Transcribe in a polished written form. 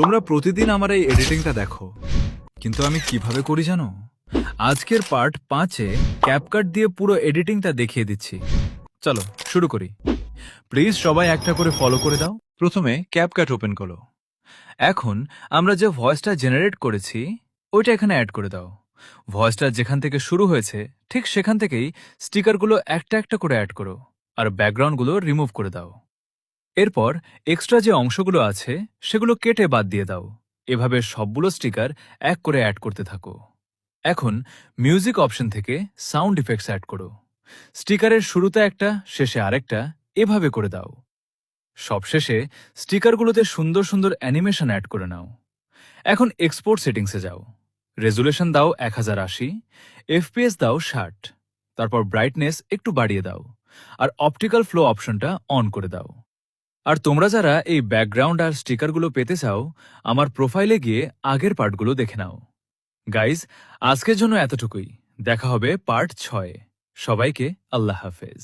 তোমরা প্রতিদিন আমার এই এডিটিংটা দেখো, কিন্তু আমি কিভাবে করি জানো? আজকের পার্ট 5-এ ক্যাপকাট দিয়ে পুরো এডিটিংটা দেখিয়ে দিচ্ছি। চলো শুরু করি। প্লিজ সবাই একটা করে ফলো করে দাও। প্রথমে ক্যাপকাট ওপেন করো। এখন আমরা যে ভয়েসটা জেনারেট করেছি ওইটা এখানে অ্যাড করে দাও। ভয়েসটা যেখান থেকে শুরু হয়েছে ঠিক সেখান থেকেই স্টিকারগুলো একটা একটা করে অ্যাড করো, আর ব্যাকগ্রাউন্ডগুলো রিমুভ করে দাও। এরপর এক্সট্রা যে অংশগুলো আছে সেগুলো কেটে বাদ দিয়ে দাও। এভাবে সবগুলো স্টিকার এক করে অ্যাড করতে থাকো। এখন মিউজিক অপশন থেকে সাউন্ড ইফেক্টস অ্যাড করো। স্টিকারের শুরুতে একটা, শেষে আরেকটা, এভাবে করে দাও। সবশেষে স্টিকারগুলোতে সুন্দর সুন্দর অ্যানিমেশন অ্যাড করে নাও। এখন এক্সপোর্ট সেটিংসে যাও। রেজুলেশন দাও 1080, এফপিএস দাও 60, তারপর ব্রাইটনেস একটু বাড়িয়ে দাও, আর অপটিক্যাল ফ্লো অপশনটা অন করে দাও। আর তোমরা যারা এই ব্যাকগ্রাউন্ড আর স্টিকারগুলো পেতে চাও, আমার প্রোফাইলে গিয়ে আগের পার্টগুলো দেখে নাও। গাইজ, আজকের জন্য এতটুকুই। দেখা হবে পার্ট 6-এ। সবাইকে আল্লাহ হাফেজ।